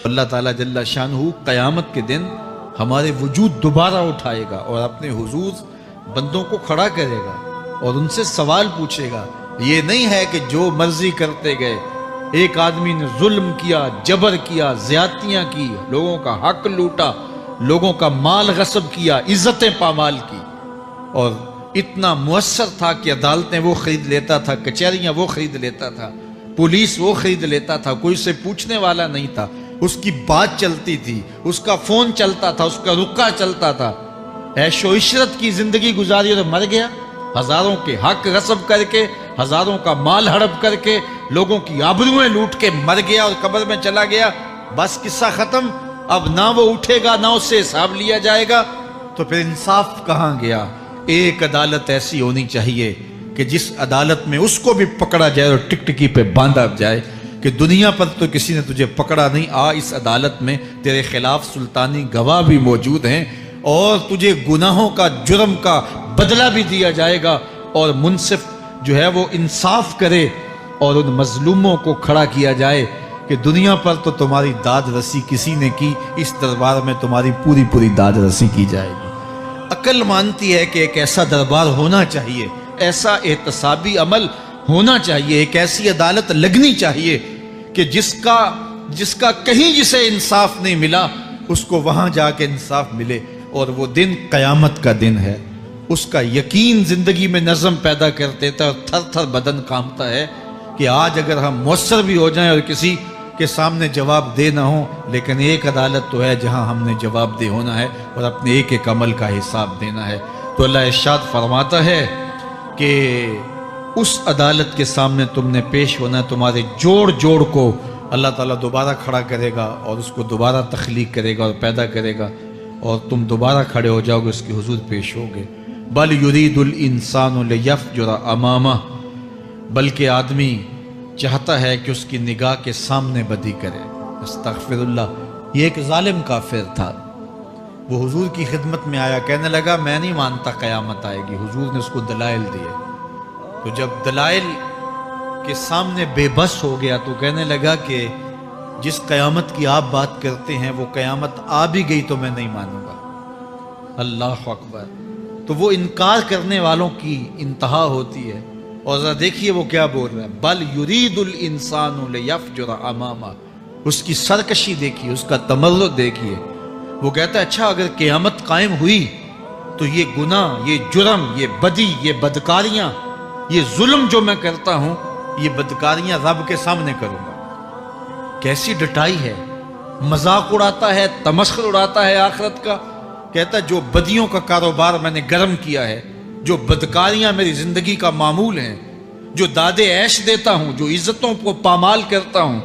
اللہ تعالیٰ جل شانہ قیامت کے دن ہمارے وجود دوبارہ اٹھائے گا اور اپنے حضور بندوں کو کھڑا کرے گا اور ان سے سوال پوچھے گا۔ یہ نہیں ہے کہ جو مرضی کرتے گئے، ایک آدمی نے ظلم کیا، جبر کیا، زیادتیاں کی، لوگوں کا حق لوٹا، لوگوں کا مال غصب کیا، عزتیں پامال کی، اور اتنا مؤثر تھا کہ عدالتیں وہ خرید لیتا تھا، کچہریاں وہ خرید لیتا تھا، پولیس وہ خرید لیتا تھا، کوئی سے پوچھنے والا نہیں تھا، اس کی بات چلتی تھی، اس کا فون چلتا تھا، اس کا رکا چلتا تھا، عیش و عشرت کی زندگی گزاری اور مر گیا، ہزاروں کے حق غصب کر کے، ہزاروں کا مال ہڑپ کر کے، لوگوں کی آبروئیں لوٹ کے مر گیا اور قبر میں چلا گیا، بس قصہ ختم۔ اب نہ وہ اٹھے گا، نہ اس سے حساب لیا جائے گا، تو پھر انصاف کہاں گیا؟ ایک عدالت ایسی ہونی چاہیے کہ جس عدالت میں اس کو بھی پکڑا جائے اور ٹکٹکی پہ باندھا جائے کہ دنیا پر تو کسی نے تجھے پکڑا نہیں، آ اس عدالت میں تیرے خلاف سلطانی گواہ بھی موجود ہیں اور تجھے گناہوں کا، جرم کا بدلہ بھی دیا جائے گا، اور منصف جو ہے وہ انصاف کرے اور ان مظلوموں کو کھڑا کیا جائے کہ دنیا پر تو تمہاری داد رسی کسی نے کی، اس دربار میں تمہاری پوری پوری داد رسی کی جائے گی۔ عقل مانتی ہے کہ ایک ایسا دربار ہونا چاہیے، ایسا احتسابی عمل ہونا چاہیے، ایک ایسی عدالت لگنی چاہیے کہ جس کا کہیں جسے انصاف نہیں ملا اس کو وہاں جا کے انصاف ملے، اور وہ دن قیامت کا دن ہے۔ اس کا یقین زندگی میں نظم پیدا کر دیتا ہے اور تھر تھر بدن کانپتا ہے کہ آج اگر ہم مؤثر بھی ہو جائیں اور کسی کے سامنے جواب دے نہ ہوں، لیکن ایک عدالت تو ہے جہاں ہم نے جواب دہ ہونا ہے اور اپنے ایک ایک عمل کا حساب دینا ہے۔ تو اللہ ارشاد فرماتا ہے کہ اس عدالت کے سامنے تم نے پیش ہونا ہے، تمہارے جوڑ جوڑ کو اللہ تعالیٰ دوبارہ کھڑا کرے گا اور اس کو دوبارہ تخلیق کرے گا اور پیدا کرے گا، اور تم دوبارہ کھڑے ہو جاؤ گے، اس کے حضور پیش ہوگے۔ بل یرید الانسان لیفجر امامہ، بلکہ آدمی چاہتا ہے کہ اس کی نگاہ کے سامنے بدی کرے۔ استغفر اللہ۔ یہ ایک ظالم کافر تھا، وہ حضور کی خدمت میں آیا، کہنے لگا میں نہیں مانتا قیامت آئے گی۔ حضور نے اس کو دلائل دیے، تو جب دلائل کے سامنے بے بس ہو گیا تو کہنے لگا کہ جس قیامت کی آپ بات کرتے ہیں وہ قیامت آ بھی گئی تو میں نہیں مانوں گا۔ اللہ اکبر۔ تو وہ انکار کرنے والوں کی انتہا ہوتی ہے، اور ذرا دیکھیے وہ کیا بول رہا ہے، بل یرید الانسان لیفجر امامہ۔ اس کی سرکشی دیکھیے، اس کا تمرد دیکھیے۔ وہ کہتا ہے اچھا اگر قیامت قائم ہوئی تو یہ گناہ، یہ جرم، یہ بدی، یہ بدکاریاں، یہ ظلم جو میں کرتا ہوں، یہ بدکاریاں رب کے سامنے کروں گا۔ کیسی ڈٹائی ہے، مذاق اڑاتا ہے، تمسخر اڑاتا ہے آخرت کا۔ کہتا ہے جو بدیوں کا کاروبار میں نے گرم کیا ہے، جو بدکاریاں میری زندگی کا معمول ہیں، جو دادے عیش دیتا ہوں، جو عزتوں کو پامال کرتا ہوں،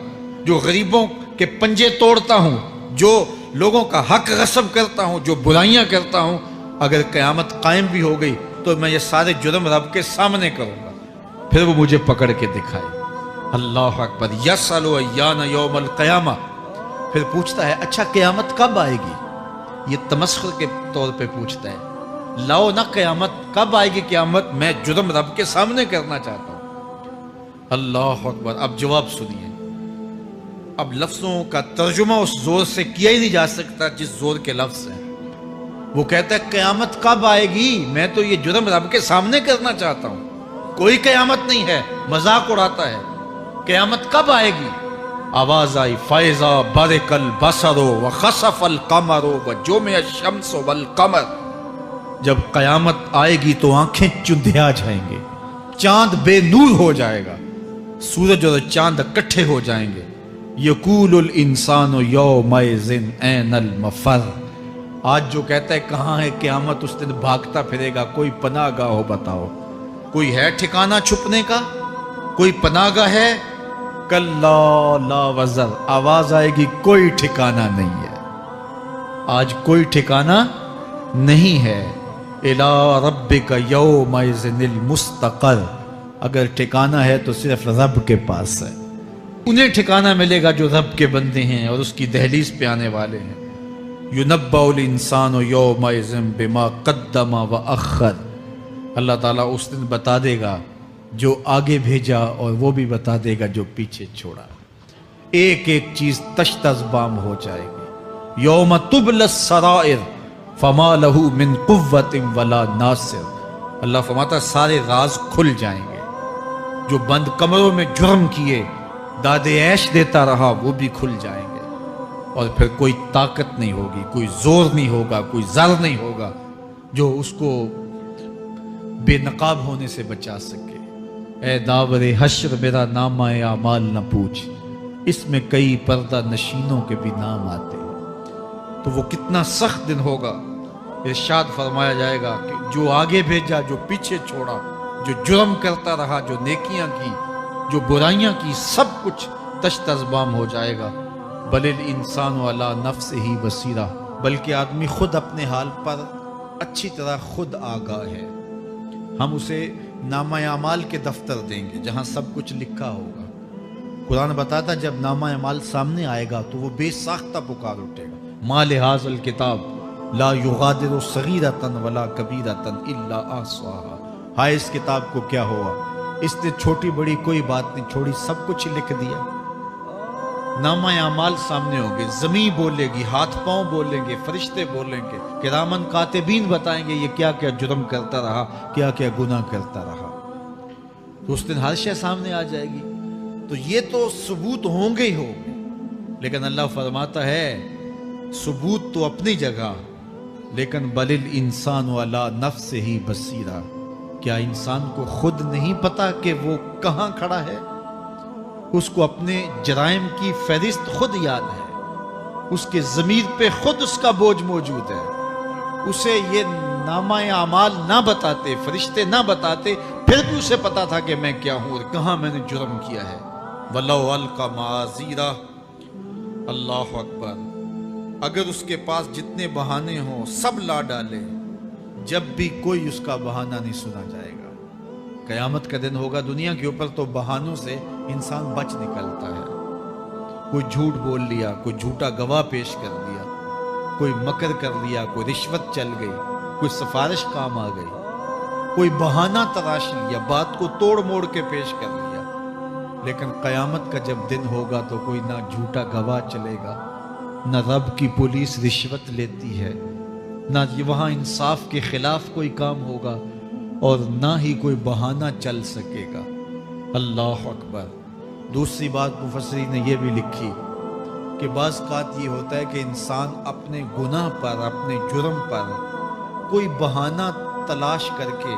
جو غریبوں کے پنجے توڑتا ہوں، جو لوگوں کا حق غصب کرتا ہوں، جو برائیاں کرتا ہوں، اگر قیامت قائم بھی ہو گئی تو میں یہ سارے جرم رب کے سامنے کروں گا، پھر وہ مجھے پکڑ کے دکھائے۔ اللہ اکبر۔ یسأل ایان یوم القیامہ۔ پھر پوچھتا ہے اچھا قیامت کب آئے گی؟ یہ تمسخر کے طور پہ پوچھتا ہے، لاؤ نہ قیامت، کب آئے گی قیامت؟ میں جرم رب کے سامنے کرنا چاہتا ہوں۔ اللہ اکبر۔ اب جواب سنیے، اب لفظوں کا ترجمہ اس زور سے کیا ہی نہیں جا سکتا جس زور کے لفظ ہیں۔ وہ کہتا ہے قیامت کب آئے گی؟ میں تو یہ جرم رب کے سامنے کرنا چاہتا ہوں، کوئی قیامت نہیں ہے، مذاق اڑاتا ہے۔ قیامت کب آئے گی؟ آواز آئی، فَإِذَا بَرِقَ الْبَصَرُ وَخَسَفَ الْقَمَرُ وَجُمِعَ الشَّمْسُ وَالْقَمَرُ۔ جب قیامت آئے گی تو آنکھیں چندھیا جائیں گے، چاند بے نور ہو جائے گا، سورج اور چاند اکٹھے ہو جائیں گے۔ یقول الانسان یومئذ این المفر۔ آج جو کہتا ہے کہاں ہے قیامت، اس دن بھاگتا پھرے گا، کوئی پناہ گاہ ہو بتاؤ، کوئی ہے ٹھکانہ چھپنے کا، کوئی پناہ گاہ ہے؟ کلا لا وزر۔ آواز آئے گی کوئی ٹھکانہ نہیں ہے، آج کوئی ٹھکانہ نہیں ہے۔ الی ربک یومئذ المستقر۔ اگر ٹھکانہ ہے تو صرف رب کے پاس ہے، انہیں ٹھکانہ ملے گا جو رب کے بندے ہیں اور اس کی دہلیز پہ آنے والے ہیں۔ ینبأ الانسان یومئذ بما قدم واخر۔ اللہ تعالیٰ اس دن بتا دے گا جو آگے بھیجا اور وہ بھی بتا دے گا جو پیچھے چھوڑا۔ ایک ایک چیز تشت از بام ہو جائے گی. یوم تبل السرائر فما لہ من قوت ولا ناصر. اللہ فرماتا سارے راز کھل جائیں گے. جو بند کمروں میں جرم کیے داد عیش دیتا رہا وہ بھی کھل جائیں گے. اور پھر کوئی طاقت نہیں ہوگی, کوئی زور نہیں ہوگا, کوئی زر نہیں ہوگا جو اس کو بے نقاب ہونے سے بچا سکے. اے داور حشر میرا نامہ اعمال نہ پوچھ, اس میں کئی پردہ نشینوں کے بھی نام آتے ہیں. تو وہ کتنا سخت دن ہوگا. ارشاد فرمایا جائے گا کہ جو آگے بھیجا, جو پیچھے چھوڑا, جو جرم کرتا رہا, جو نیکیاں کی, جو برائیاں کی, سب کچھ تشت از بام ہو جائے گا. بل الانسان علی نفسہ بصیرہ, بلکہ آدمی خود اپنے حال پر اچھی طرح خود آگاہ ہے. ہم اسے نامہ اعمال کے دفتر دیں گے جہاں سب کچھ لکھا ہوگا. قرآن بتاتا جب نامہ اعمال سامنے آئے گا تو وہ بے ساختہ پکار اٹھے گا, ما لہذا الکتاب لا یغادر صغیرۃ ولا کبیرۃ الا احصاها. ہائے اس کتاب کو کیا ہوا, اس نے چھوٹی بڑی کوئی بات نہیں چھوڑی, سب کچھ لکھ دیا. نامہ اعمال سامنے ہوگے, زمین بولے گی, ہاتھ پاؤں بولیں گے, فرشتے بولیں گے, کرامن کاتبین بتائیں گے یہ کیا کیا جرم کرتا رہا, کیا کیا گناہ کرتا رہا. تو اس دن ہر شے سامنے آ جائے گی. تو یہ تو ثبوت ہوں گے ہی ہوں گے, لیکن اللہ فرماتا ہے ثبوت تو اپنی جگہ, لیکن بل الانسان علی نفسہ بصیرہ. کیا انسان کو خود نہیں پتا کہ وہ کہاں کھڑا ہے؟ اس کو اپنے جرائم کی فہرست خود یاد ہے, اس کے ضمیر پہ خود اس کا بوجھ موجود ہے. اسے یہ نامہ اعمال نہ بتاتے, فرشتے نہ بتاتے, پھر بھی اسے پتا تھا کہ میں کیا ہوں اور کہاں میں نے جرم کیا ہے. وَلَوْ أَلْقَى مَعَاذِيرَهُ, اللہ اکبر. اگر اس کے پاس جتنے بہانے ہوں سب لا ڈالے, جب بھی کوئی اس کا بہانہ نہیں سنا جائے گا. قیامت کا دن ہوگا, دنیا کے اوپر تو بہانوں سے انسان بچ نکلتا ہے. کوئی جھوٹ بول لیا, کوئی جھوٹا گواہ پیش کر دیا, کوئی مکر کر لیا, کوئی رشوت چل گئی, کوئی سفارش کام آ گئی, کوئی بہانہ تراش لیا, بات کو توڑ موڑ کے پیش کر لیا. لیکن قیامت کا جب دن ہوگا تو کوئی نہ جھوٹا گواہ چلے گا, نہ رب کی پولیس رشوت لیتی ہے, نہ وہاں انصاف کے خلاف کوئی کام ہوگا, اور نہ ہی کوئی بہانہ چل سکے گا. اللہ اکبر. دوسری بات مفسرین نے یہ بھی لکھی کہ بعض اوقات یہ ہوتا ہے کہ انسان اپنے گناہ پر, اپنے جرم پر کوئی بہانہ تلاش کر کے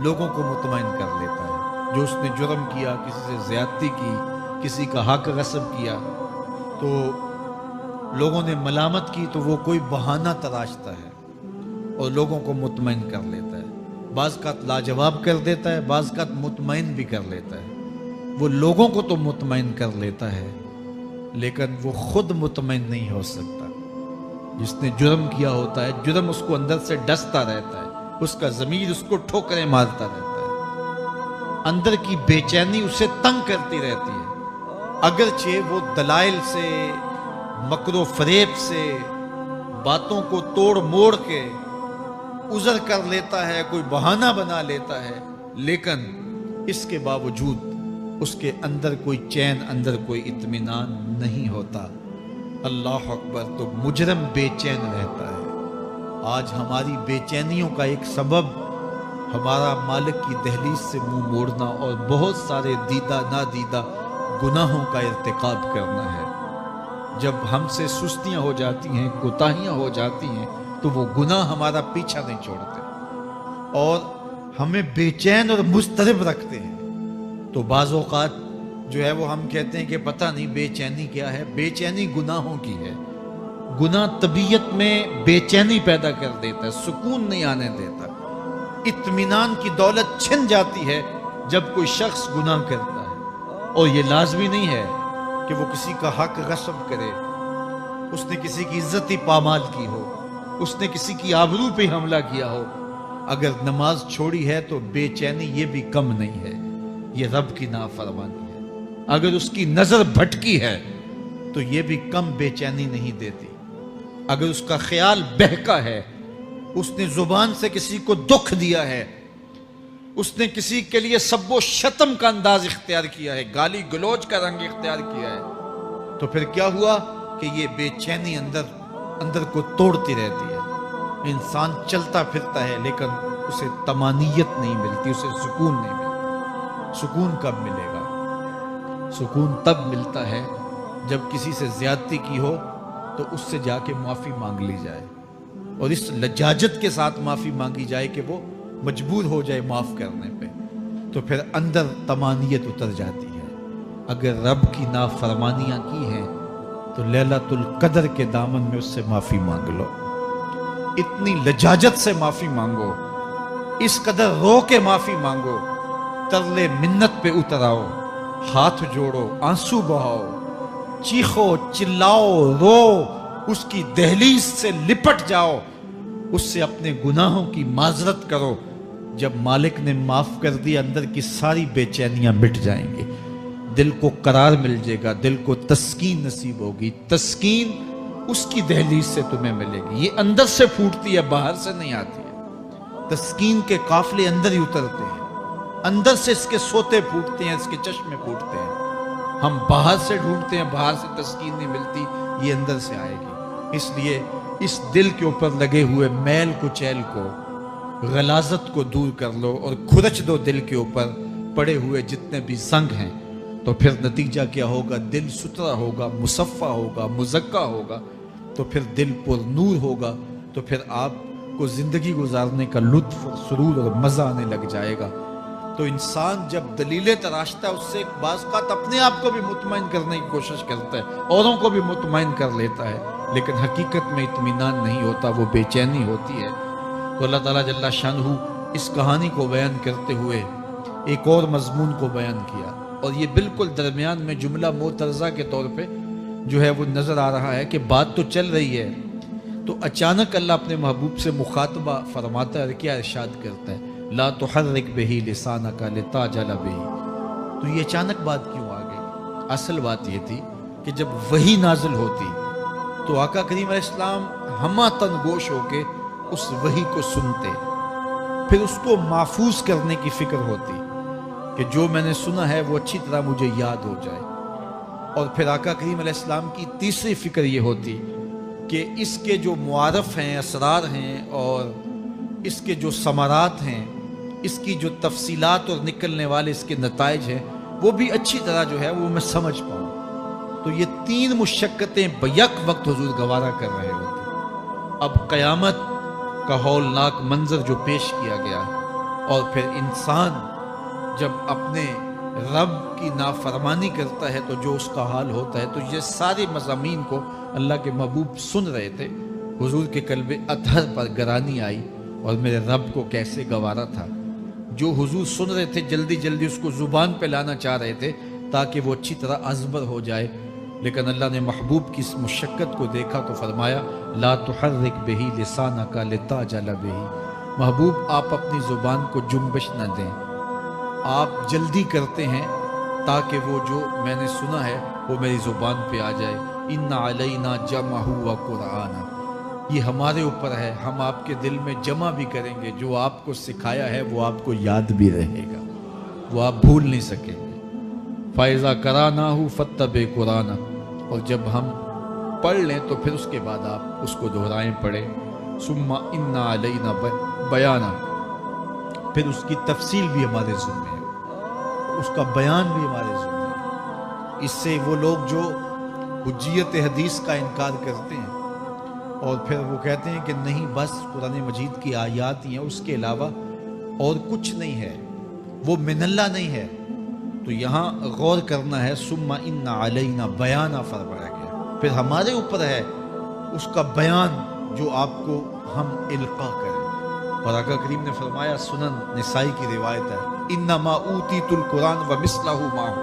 لوگوں کو مطمئن کر لیتا ہے. جو اس نے جرم کیا, کسی سے زیادتی کی, کسی کا حق غصب کیا, تو لوگوں نے ملامت کی تو وہ کوئی بہانہ تراشتا ہے اور لوگوں کو مطمئن کر لیتا ہے. بعض کا لاجواب کر دیتا ہے, بعض کا مطمئن بھی کر لیتا ہے. وہ لوگوں کو تو مطمئن کر لیتا ہے لیکن وہ خود مطمئن نہیں ہو سکتا. جس نے جرم کیا ہوتا ہے, جرم اس کو اندر سے ڈستا رہتا ہے, اس کا ضمیر اس کو ٹھوکریں مارتا رہتا ہے, اندر کی بے چینی اسے تنگ کرتی رہتی ہے. اگرچہ وہ دلائل سے, مکر و فریب سے, باتوں کو توڑ موڑ کے عذر کر لیتا ہے, کوئی بہانہ بنا لیتا ہے, لیکن اس کے باوجود اس کے اندر کوئی چین, اندر کوئی اطمینان نہیں ہوتا. اللہ اکبر. تو مجرم بے چین رہتا ہے. آج ہماری بے چینیوں کا ایک سبب ہمارا مالک کی دہلیز سے منہ موڑنا اور بہت سارے دیدہ نادیدہ گناہوں کا ارتکاب کرنا ہے. جب ہم سے سستیاں ہو جاتی ہیں, کوتاہیاں ہو جاتی ہیں, تو وہ گناہ ہمارا پیچھا نہیں چھوڑتے اور ہمیں بے چین اور مضطرب رکھتے ہیں. تو بعض اوقات جو ہے وہ ہم کہتے ہیں کہ پتہ نہیں بے چینی کیا ہے. بے چینی گناہوں کی ہے. گناہ طبیعت میں بے چینی پیدا کر دیتا ہے, سکون نہیں آنے دیتا. اطمینان کی دولت چھن جاتی ہے جب کوئی شخص گناہ کرتا ہے. اور یہ لازمی نہیں ہے کہ وہ کسی کا حق غصب کرے, اس نے کسی کی عزت ہی پامال کی ہو, اس نے کسی کی آبرو پہ حملہ کیا ہو. اگر نماز چھوڑی ہے تو بے چینی یہ بھی کم نہیں ہے, یہ رب کی نافرمانی ہے. اگر اس کی نظر بھٹکی ہے تو یہ بھی کم بے چینی نہیں دیتی. اگر اس کا خیال بہکا ہے, اس نے زبان سے کسی کو دکھ دیا ہے, اس نے کسی کے لیے سب و شتم کا انداز اختیار کیا ہے, گالی گلوچ کا رنگ اختیار کیا ہے, تو پھر کیا ہوا کہ یہ بے چینی اندر کو توڑتی رہتی ہے. انسان چلتا پھرتا ہے لیکن اسے طمانیت نہیں ملتی، اسے سکون نہیں ملتا. سکون کب ملے گا؟ سکون تب ملتا ہے جب کسی سے زیادتی کی ہو تو اس سے جا کے معافی مانگ لی جائے، اور اس لجاجت کے ساتھ معافی مانگی جائے کہ وہ مجبور ہو جائے معاف کرنے پہ، تو پھر اندر طمانیت اتر جاتی ہے. اگر رب کی نافرمانیاں کی ہیں تو لیلۃ القدر کے دامن میں اس سے معافی مانگ لو، اتنی لجاجت سے معافی مانگو، اس قدر رو کے معافی مانگو، ترلے منت پہ اتر آؤ، ہاتھ جوڑو، آنسو بہاؤ، چیخو، چلاؤ، رو، اس کی دہلیز سے لپٹ جاؤ، اس سے اپنے گناہوں کی معذرت کرو. جب مالک نے معاف کر دی اندر کی ساری بے چینیاں مٹ جائیں گی، دل کو قرار مل جائے گا، دل کو تسکین نصیب ہوگی. تسکین اس کی دہلیز سے تمہیں ملے گی، یہ اندر سے پھوٹتی ہے، باہر سے نہیں آتی ہے. تسکین کے قافلے اندر ہی اترتے ہیں، اندر سے اس کے سوتے پھوٹتے ہیں، اس کے چشمے پھوٹتے ہیں. ہم باہر سے ڈھونڈتے ہیں، باہر سے تسکین نہیں ملتی، یہ اندر سے آئے گی. اس لیے اس دل کے اوپر لگے ہوئے میل کچیل کو، غلاظت کو دور کر لو اور کھرچ دو دل کے اوپر پڑے ہوئے جتنے بھی زنگ ہیں. تو پھر نتیجہ کیا ہوگا؟ دل ستھرا ہوگا، مصفہ ہوگا، مزکا ہوگا، تو پھر دل پر نور ہوگا. تو پھر آپ کو زندگی گزارنے کا لطف اور سرور اور مزہ آنے لگ جائے گا. تو انسان جب دلیلیں تراشتا ہے، اس سے بعض اوقات اپنے آپ کو بھی مطمئن کرنے کی کوشش کرتا ہے، اوروں کو بھی مطمئن کر لیتا ہے، لیکن حقیقت میں اطمینان نہیں ہوتا، وہ بے چینی ہوتی ہے. تو اللہ تعالیٰ جل شانہ اس کہانی کو بیان کرتے ہوئے ایک اور مضمون کو بیان کیا، اور یہ بالکل درمیان میں جملہ معترضہ کے طور پہ جو ہے وہ نظر آ رہا ہے کہ بات تو چل رہی ہے، تو اچانک اللہ اپنے محبوب سے مخاطبہ فرماتا ہے، کیا ارشاد کرتا ہے؟ لا تحرک بہ لسانک لتعجل بہ. تو یہ اچانک بات کیوں آ گئی؟ اصل بات یہ تھی کہ جب وحی نازل ہوتی تو آقا کریم علیہ السلام ہمہ تن گوش ہو کے اس وحی کو سنتے، پھر اس کو محفوظ کرنے کی فکر ہوتی کہ جو میں نے سنا ہے وہ اچھی طرح مجھے یاد ہو جائے. اور پھر آقا کریم علیہ السلام کی تیسری فکر یہ ہوتی کہ اس کے جو معارف ہیں، اسرار ہیں، اور اس کے جو ثمرات ہیں، اس کی جو تفصیلات اور نکلنے والے اس کے نتائج ہیں، وہ بھی اچھی طرح جو ہے وہ میں سمجھ پاؤں. تو یہ تین مشقتیں بیک وقت حضور گوارا کر رہے ہوتے. اب قیامت کا ہولناک منظر جو پیش کیا گیا، اور پھر انسان جب اپنے رب کی نافرمانی کرتا ہے تو جو اس کا حال ہوتا ہے، تو یہ سارے مضامین کو اللہ کے محبوب سن رہے تھے. حضور کے قلب اطہر پر گرانی آئی، اور میرے رب کو کیسے گوارا تھا. جو حضور سن رہے تھے جلدی جلدی اس کو زبان پہ لانا چاہ رہے تھے تاکہ وہ اچھی طرح ازبر ہو جائے، لیکن اللہ نے محبوب کی اس مشقت کو دیکھا تو فرمایا لا تحرک بہ لسانک لتعجل بہ. محبوب آپ اپنی زبان کو جنبش نہ دیں، آپ جلدی کرتے ہیں تاکہ وہ جو میں نے سنا ہے وہ میری زبان پہ آ جائے. ان علینا جمعہ و قرآن، یہ ہمارے اوپر ہے، ہم آپ کے دل میں جمع بھی کریں گے، جو آپ کو سکھایا ہے وہ آپ کو یاد بھی رہے گا، وہ آپ بھول نہیں سکیں گے. فَإِذَا قَرَأْنَاهُ فَاتَّبِعْ قُرْآنَهُ، اور جب ہم پڑھ لیں تو پھر اس کے بعد آپ اس کو دہرائیں پڑھیں. ثُمَّ إِنَّ عَلَيْنَا بَيَانًا، پھر اس کی تفصیل بھی ہمارے ذمہ ہے، اس کا بیان بھی ہمارے ذمہ ہے. اس سے وہ لوگ جو حجیت حدیث کا انکار کرتے ہیں اور پھر وہ کہتے ہیں کہ نہیں بس قرآن مجید کی آیات ہی ہیں، اس کے علاوہ اور کچھ نہیں ہے، وہ من اللہ نہیں ہے، تو یہاں غور کرنا ہے. ثم ان علینا بیانہ فرمایا گیا، پھر ہمارے اوپر ہے اس کا بیان جو آپ کو ہم القاء کریں. اور آقا کریم نے فرمایا، سنن نسائی کی روایت ہے، انما اوتیت القرآن ومثلہ معہ،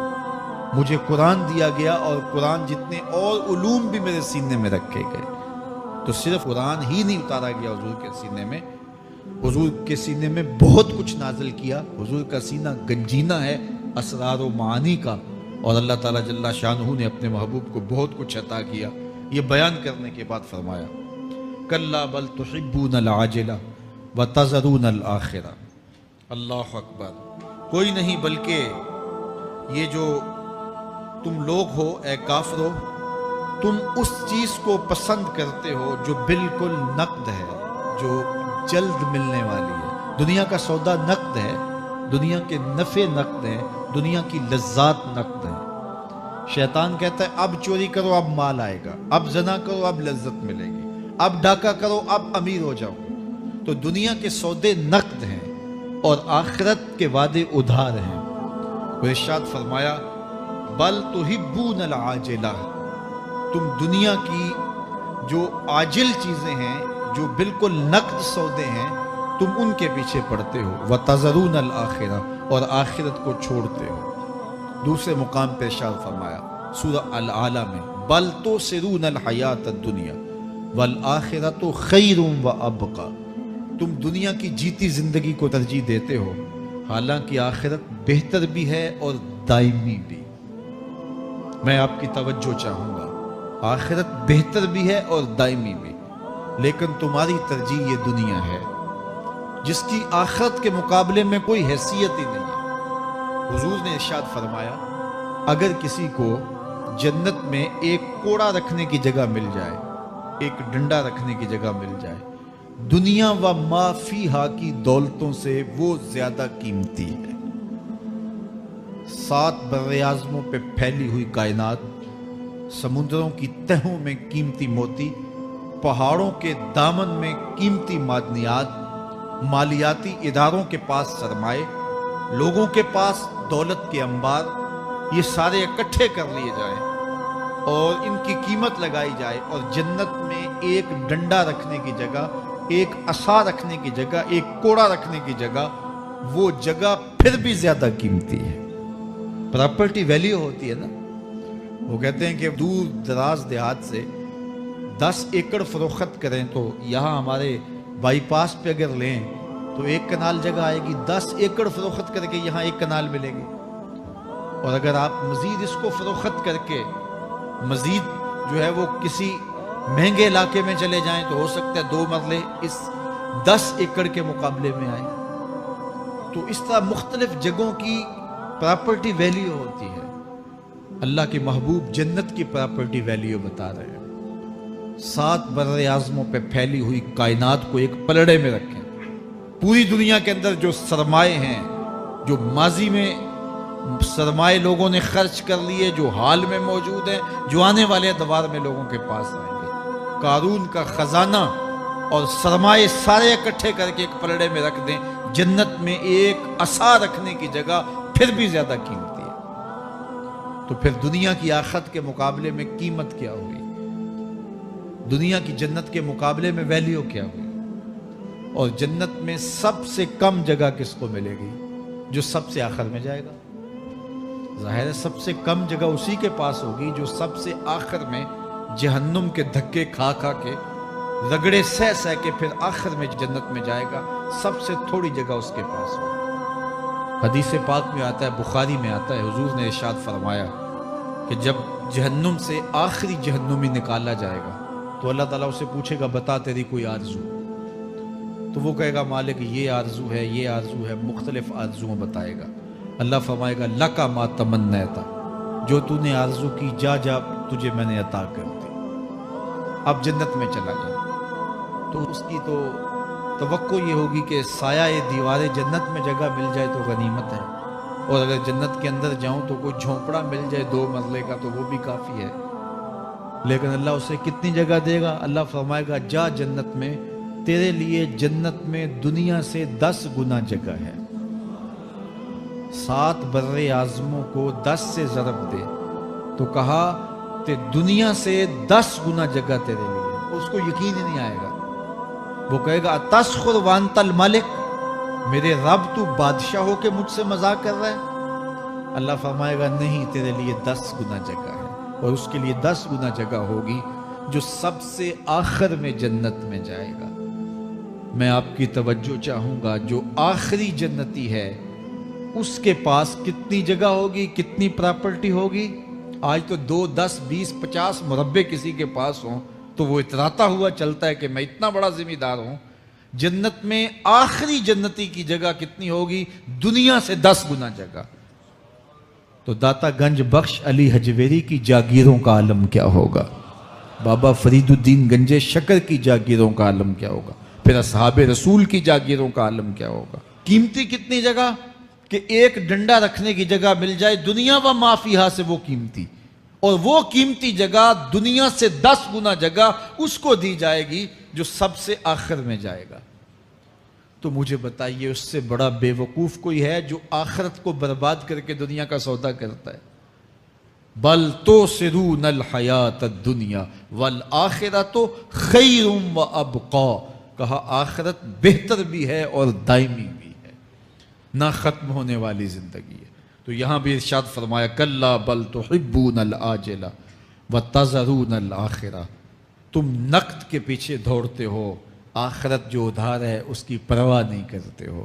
مجھے قرآن دیا گیا اور قرآن جتنے اور علوم بھی میرے سینے میں رکھے گئے. تو صرف قرآن ہی نہیں اتارا گیا حضور کے سینے میں، حضور کے سینے میں بہت کچھ نازل کیا. حضور کا سینہ گنجینہ ہے اسرار و معانی کا، اور اللہ تعالیٰ جل شانہ نے اپنے محبوب کو بہت کچھ عطا کیا. یہ بیان کرنے کے بعد فرمایا کلا بل تحبون العاجلہ وتذرون الآخرہ. اللہ اکبر. کوئی نہیں بلکہ یہ جو تم لوگ ہو اے کافرو، تم اس چیز کو پسند کرتے ہو جو بالکل نقد ہے، جو جلد ملنے والی ہے۔ دنیا کا سودا نقد ہے، دنیا کے نفع نقد ہیں، دنیا کی لذات نقد ہیں۔ شیطان کہتا ہے اب چوری کرو اب مال آئے گا، اب زنا کرو اب لذت ملے گی، اب ڈاکہ کرو اب امیر ہو جاؤ۔ تو دنیا کے سودے نقد ہیں اور آخرت کے وعدے ادھار ہیں۔ وہ ارشاد فرمایا بل تحبون العاجلہ، تم دنیا کی جو عاجل چیزیں ہیں، جو بالکل نقد سودے ہیں، تم ان کے پیچھے پڑتے ہو، وتذرون الآخرہ، اور آخرت کو چھوڑتے ہو۔ دوسرے مقام پہ ارشاد فرمایا سورہ الاعلیٰ میں بل تؤثرون الحیات الدنیا والآخرۃ خیر وابقی، تم دنیا کی جیتی زندگی کو ترجیح دیتے ہو، حالانکہ آخرت بہتر بھی ہے اور دائمی بھی۔ میں آپ کی توجہ چاہوں گا، آخرت بہتر بھی ہے اور دائمی بھی، لیکن تمہاری ترجیح یہ دنیا ہے جس کی آخرت کے مقابلے میں کوئی حیثیت ہی نہیں ہے۔ حضور نے ارشاد فرمایا اگر کسی کو جنت میں ایک کوڑا رکھنے کی جگہ مل جائے، ایک ڈنڈا رکھنے کی جگہ مل جائے، دنیا و ما فیہا کی دولتوں سے وہ زیادہ قیمتی ہے۔ 7 براعظموں پہ پھیلی ہوئی کائنات، سمندروں کی تہوں میں قیمتی موتی، پہاڑوں کے دامن میں قیمتی معدنیات، مالیاتی اداروں کے پاس سرمائے، لوگوں کے پاس دولت کے انبار، یہ سارے اکٹھے کر لیے جائیں اور ان کی قیمت لگائی جائے، اور جنت میں ایک ڈنڈا رکھنے کی جگہ، ایک عصا رکھنے کی جگہ، ایک کوڑا رکھنے کی جگہ، وہ جگہ پھر بھی زیادہ قیمتی ہے۔ پراپرٹی ویلیو ہوتی ہے نا، وہ کہتے ہیں کہ دور دراز دیہات سے 10 ایکڑ فروخت کریں تو یہاں ہمارے بائی پاس پہ اگر لیں تو 1 کنال جگہ آئے گی، 10 ایکڑ فروخت کر کے یہاں 1 کنال ملے گی۔ اور اگر آپ مزید اس کو فروخت کر کے مزید جو ہے وہ کسی مہنگے علاقے میں چلے جائیں تو ہو سکتا ہے 2 مرلے اس 10 ایکڑ کے مقابلے میں آئیں۔ تو اس طرح مختلف جگہوں کی پراپرٹی ویلیو ہوتی ہے۔ اللہ کے محبوب جنت کی پراپرٹی ویلیو بتا رہے ہیں۔ 7 براعظموں پہ پھیلی ہوئی کائنات کو ایک پلڑے میں رکھیں، پوری دنیا کے اندر جو سرمائے ہیں، جو ماضی میں سرمائے لوگوں نے خرچ کر لیے، جو حال میں موجود ہیں، جو آنے والے ادوار میں لوگوں کے پاس آئیں گے، قارون کا خزانہ اور سرمائے سارے اکٹھے کر کے ایک پلڑے میں رکھ دیں، جنت میں ایک عصا رکھنے کی جگہ پھر بھی زیادہ قیمتی ہے۔ تو پھر دنیا کی آخرت کے مقابلے میں قیمت کیا ہوئی؟ دنیا کی جنت کے مقابلے میں ویلیو کیا ہوئی؟ اور جنت میں سب سے کم جگہ کس کو ملے گی؟ جو سب سے آخر میں جائے گا۔ ظاہر ہے سب سے کم جگہ اسی کے پاس ہوگی جو سب سے آخر میں جہنم کے دھکے کھا کھا کے، رگڑے سہ سہ کے پھر آخر میں جنت میں جائے گا۔ سب سے تھوڑی جگہ اس کے پاس ہوگی۔ حدیث پاک میں آتا ہے، بخاری میں آتا ہے، حضور نے ارشاد فرمایا کہ جب جہنم سے آخری جہنمی نکالا جائے گا تو اللہ تعالیٰ اسے پوچھے گا بتا تیری کوئی آرزو؟ تو وہ کہے گا مالک یہ آرزو ہے، یہ آرزو ہے، مختلف آرزویں بتائے گا۔ اللہ فرمائے گا لکا ما تمنیتا، جو تو نے آرزو کی جا جا تجھے میں نے عطا کر دی، اب جنت میں چلا جا۔ تو اس کی تو توقع یہ ہوگی کہ سایہ دیوار جنت میں جگہ مل جائے تو غنیمت ہے، اور اگر جنت کے اندر جاؤں تو کوئی جھونپڑا مل جائے 2 مرلے کا تو وہ بھی کافی ہے۔ لیکن اللہ اسے کتنی جگہ دے گا؟ اللہ فرمائے گا جا جنت میں، تیرے لیے جنت میں دنیا سے 10 گنا جگہ ہے۔ 7 براعظموں کو 10 سے ضرب دے تو کہا کہ دنیا سے 10 گنا جگہ تیرے لیے۔ اس کو یقین ہی نہیں آئے گا، وہ کہے گا تسخر وانت الملک، میرے رب تو بادشاہ ہو کے مجھ سے مذاق کر رہا ہے؟ اللہ فرمائے گا نہیں، تیرے لیے 10 گنا جگہ ہے، اور اس کے لیے 10 گنا جگہ ہوگی جو سب سے آخر میں جنت میں جائے گا۔ میں آپ کی توجہ چاہوں گا، جو آخری جنتی ہے اس کے پاس کتنی جگہ ہوگی، کتنی پراپرٹی ہوگی؟ آج تو 2 10 20 50 مربع کسی کے پاس ہوں تو وہ اتراتا ہوا چلتا ہے کہ میں اتنا بڑا ذمہ دار ہوں۔ جنت میں آخری جنتی کی جگہ کتنی ہوگی؟ دنیا سے 10 گنا جگہ۔ تو داتا گنج بخش علی حجویری کی جاگیروں کا عالم کیا ہوگا؟ بابا فرید الدین گنج شکر کی جاگیروں کا عالم کیا ہوگا، پھر اصحاب رسول کی جاگیروں کا عالم کیا ہوگا۔ قیمتی کتنی جگہ کہ ایک ڈنڈا رکھنے کی جگہ مل جائے دنیا و ما فیہا سے وہ قیمتی، اور وہ قیمتی جگہ دنیا سے 10 گنا جگہ اس کو دی جائے گی جو سب سے آخر میں جائے گا۔ تو مجھے بتائیے اس سے بڑا بے وقوف کوئی ہے جو آخرت کو برباد کر کے دنیا کا سودا کرتا ہے؟ بل تؤثرون الحیات الدنیا والآخرۃ خیر وابقی، کہا آخرت بہتر بھی ہے اور دائمی بھی ہے، نہ ختم ہونے والی زندگی ہے۔ تو یہاں بھی ارشاد فرمایا کلا بل تحبون العاجلہ وتذرون الآخرہ، تم نقد کے پیچھے دوڑتے ہو، آخرت جو ادھار ہے اس کی پرواہ نہیں کرتے ہو۔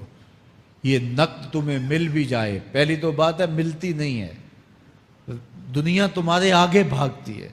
یہ نقد تمہیں مل بھی جائے، پہلی تو بات ہے ملتی نہیں ہے، دنیا تمہارے آگے بھاگتی ہے۔